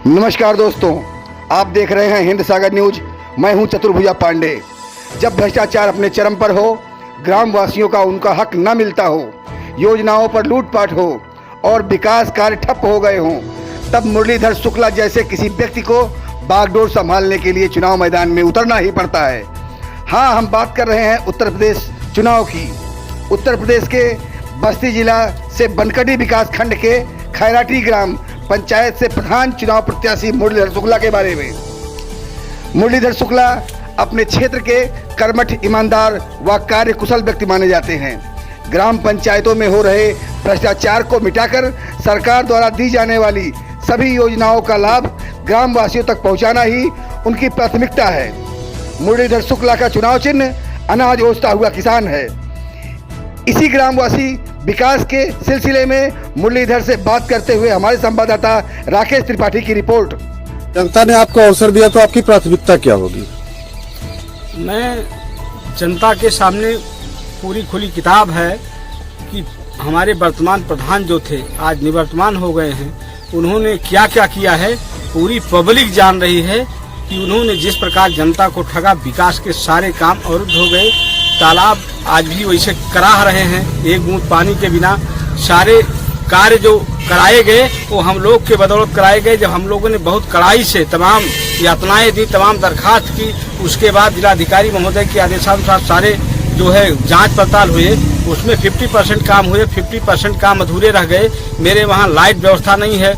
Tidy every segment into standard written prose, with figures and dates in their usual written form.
नमस्कार दोस्तों, आप देख रहे हैं हिंद सागर न्यूज। मैं हूं चतुर्भुजा पांडे। जब भ्रष्टाचार अपने चरम पर हो, ग्रामवासियों का उनका हक न मिलता हो, योजनाओं पर लूटपाट हो और विकास कार्य ठप हो गए हों, तब मुरलीधर शुक्ला जैसे किसी व्यक्ति को बागडोर संभालने के लिए चुनाव मैदान में उतरना ही पड़ता है। हाँ, हम बात कर रहे हैं उत्तर प्रदेश चुनाव की। उत्तर प्रदेश के बस्ती जिला से बनकटी विकास खंड के खैराटी ग्राम पंचायत से प्रधान चुनाव प्रत्याशी मुरलीधर शुक्ला के बारे में। मुरलीधर शुक्ला अपने क्षेत्र के कर्मठ, ईमानदार व कार्यकुशल व्यक्ति माने जाते हैं। ग्राम पंचायतों में हो रहे भ्रष्टाचार को मिटाकर सरकार द्वारा दी जाने वाली सभी योजनाओं का लाभ ग्रामवासियों तक पहुंचाना ही उनकी प्राथमिकता है। मुरलीधर शुक्ला का चुनाव चिन्ह अनाज ओसता हुआ किसान है। इसी ग्रामवासी विकास के सिलसिले में मुरलीधर से बात करते हुए हमारे संवाददाता राकेश त्रिपाठी की रिपोर्ट। जनता ने आपको अवसर दिया तो आपकी प्राथमिकता क्या होगी? मैं जनता के सामने पूरी खुली किताब है कि हमारे वर्तमान प्रधान जो थे, आज निवर्तमान हो गए हैं, उन्होंने क्या क्या किया है पूरी पब्लिक जान रही है कि उन्होंने जिस प्रकार जनता को ठगा, विकास के सारे काम अवरुद्ध हो गए। तालाब आज भी वैसे कराह रहे हैं, एक बूंद पानी के बिना। सारे कार्य जो कराए गए वो हम लोग के बदौलत कराए गए। जब हम लोगों ने बहुत कड़ाई से तमाम यातनाएं दी, तमाम दरखास्त की, उसके बाद जिलाधिकारी महोदय के आदेशानुसार सारे जो है जांच पड़ताल हुए, उसमें 50% काम हुए, 50% काम अधूरे रह गए। मेरे वहाँ लाइट व्यवस्था नहीं है,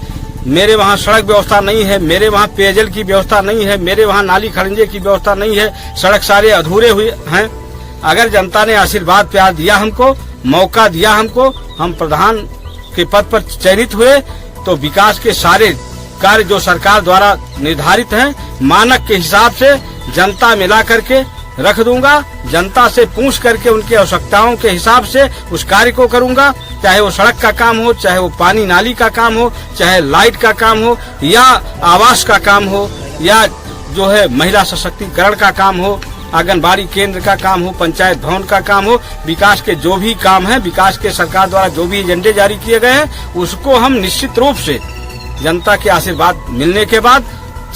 मेरे वहाँ सड़क व्यवस्था नहीं है, मेरे वहाँ पेयजल की व्यवस्था नहीं है, मेरे वहाँ नाली खड़ंजे की व्यवस्था नहीं है, सड़क सारे अधूरे हुए हैं। अगर जनता ने आशीर्वाद प्यार दिया, हमको मौका दिया, हमको हम प्रधान के पद पर चयनित हुए, तो विकास के सारे कार्य जो सरकार द्वारा निर्धारित हैं मानक के हिसाब से जनता मिला करके रख दूंगा। जनता से पूछ करके उनकी आवश्यकताओं के हिसाब से उस कार्य को करूंगा, चाहे वो सड़क का काम हो, चाहे वो पानी नाली का काम हो, चाहे लाइट का काम हो, या आवास का काम हो, या जो है महिला सशक्तिकरण का काम हो, आंगनबाड़ी केंद्र का काम हो, पंचायत भवन का काम हो। विकास के जो भी काम है, विकास के सरकार द्वारा जो भी एजेंडे जारी किए गए हैं, उसको हम निश्चित रूप से जनता के आशीर्वाद मिलने के बाद,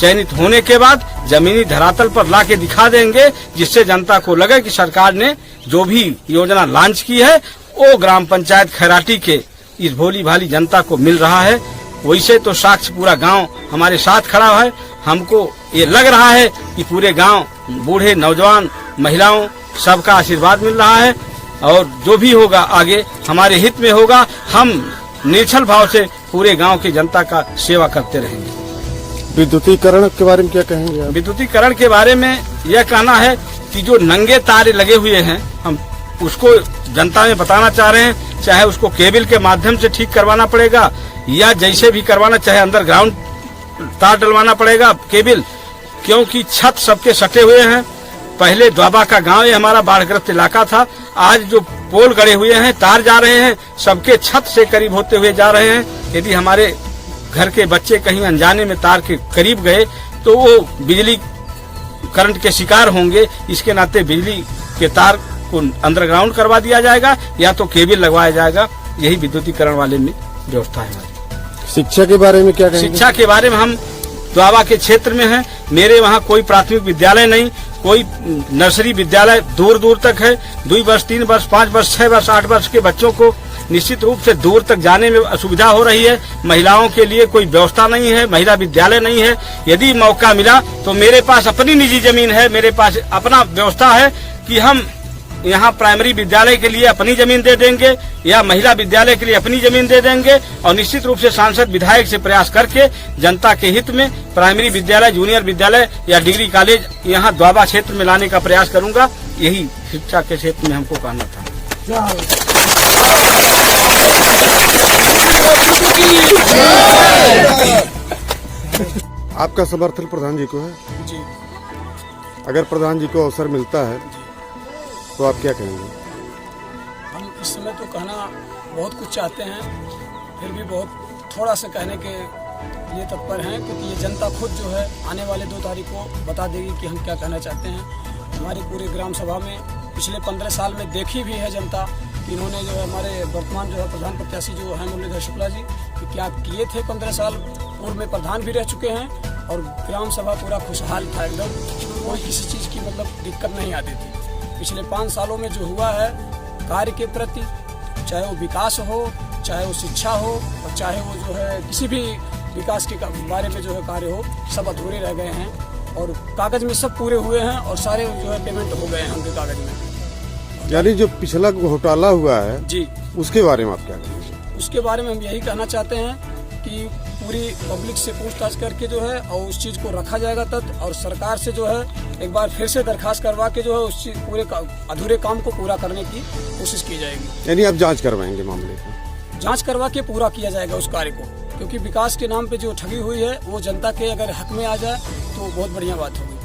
चयनित होने के बाद जमीनी धरातल पर ला के दिखा देंगे, जिससे जनता को लगे कि सरकार ने जो भी योजना लॉन्च की है वो ग्राम पंचायत खैराटी के इस भोली भाली जनता को मिल रहा है। वैसे तो साक्ष्य पूरा गांव हमारे साथ खड़ा है। हमको ये लग रहा है कि पूरे गांव, बूढ़े, नौजवान, महिलाओं, सबका आशीर्वाद मिल रहा है और जो भी होगा आगे हमारे हित में होगा। हम निर्छल भाव से पूरे गांव की जनता का सेवा करते रहेंगे। विद्युतीकरण के बारे में क्या कहेंगे आप? विद्युतीकरण के बारे में यह कहना है कि जो नंगे तार लगे हुए हैं, हम उसको जनता में बताना चाह रहे हैं। चाहे उसको केबल के माध्यम से ठीक करवाना पड़ेगा या जैसे भी करवाना, चाहे अंडरग्राउंड तार डलवाना पड़ेगा केबल, क्योंकि छत सबके सटे हुए हैं। पहले द्वाबा का गांव ये हमारा बाढ़ग्रस्त इलाका था। आज जो पोल गड़े हुए हैं, तार जा रहे हैं, सबके छत से करीब होते हुए जा रहे हैं। यदि हमारे घर के बच्चे कहीं अनजाने में तार के करीब गए तो वो बिजली करंट के शिकार होंगे। इसके नाते बिजली के तार को अंडरग्राउंड करवा दिया जाएगा या तो केबल लगवाया जाएगा। यही विद्युतीकरण वाले में व्यवस्था है हमारी। शिक्षा के बारे में क्या कहेंगे? शिक्षा के बारे में हम द्वाबा के क्षेत्र में हैं। मेरे वहाँ कोई प्राथमिक विद्यालय नहीं, कोई नर्सरी विद्यालय दूर दूर तक है। 2 वर्ष, 3 वर्ष, 5 वर्ष, 6 वर्ष, 8 वर्ष के बच्चों को निश्चित रूप से दूर तक जाने में असुविधा हो रही है। महिलाओं के लिए कोई व्यवस्था नहीं है, महिला विद्यालय नहीं है। यदि मौका मिला तो मेरे पास अपनी निजी जमीन है, मेरे पास अपना व्यवस्था है कि हम यहाँ प्राइमरी विद्यालय के लिए अपनी जमीन दे देंगे या महिला विद्यालय के लिए अपनी जमीन दे देंगे। और निश्चित रूप से सांसद विधायक से प्रयास करके जनता के हित में प्राइमरी विद्यालय, जूनियर विद्यालय या डिग्री कॉलेज यहाँ द्वाबा क्षेत्र में लाने का प्रयास करूंगा। यही शिक्षा के क्षेत्र में हमको कहना था। आपका समर्थन प्रधान जी को है? जी। अगर प्रधान जी को अवसर मिलता है तो आप क्या कहेंगे? हम इस समय तो कहना बहुत कुछ चाहते हैं, फिर भी बहुत थोड़ा सा कहने के लिए तत्पर हैं, क्योंकि ये जनता खुद जो है आने वाले 2 तारीख को बता देगी कि हम क्या कहना चाहते हैं। हमारी पूरी ग्राम सभा में पिछले 15 साल में देखी भी है जनता कि इन्होंने जो है हमारे वर्तमान जो है प्रधान प्रत्याशी जो है मुरलीधर शुक्ला जी कि क्या किए थे। 15 साल पूर्व में प्रधान भी रह चुके हैं और ग्राम सभा पूरा खुशहाल था एकदम, कोई किसी चीज़ की मतलब दिक्कत नहीं आती थी। पिछले 5 सालों में जो हुआ है कार्य के प्रति, चाहे वो विकास हो, चाहे वो शिक्षा हो और चाहे वो जो है किसी भी विकास के बारे में जो है कार्य हो, सब अधूरे रह गए हैं और कागज में सब पूरे हुए हैं और सारे जो है पेमेंट हो गए हैं उनके कागज में। यानी जो पिछला घोटाला हुआ है जी, उसके बारे में आप क्या कहेंगे? उसके बारे में हम यही कहना चाहते हैं कि पूरी पब्लिक से पूछताछ करके जो है और उस चीज़ को रखा जाएगा तब, और सरकार से जो है एक बार फिर से दरखास्त करवा के जो है उस चीज पूरे अधूरे काम को पूरा करने की कोशिश की जाएगी। यानी आप जांच करवाएंगे मामले की? जांच करवा के पूरा किया जाएगा उस कार्य को, क्योंकि विकास के नाम पे जो ठगी हुई है वो जनता के अगर हक में आ जाए तो बहुत बढ़िया बात होगी।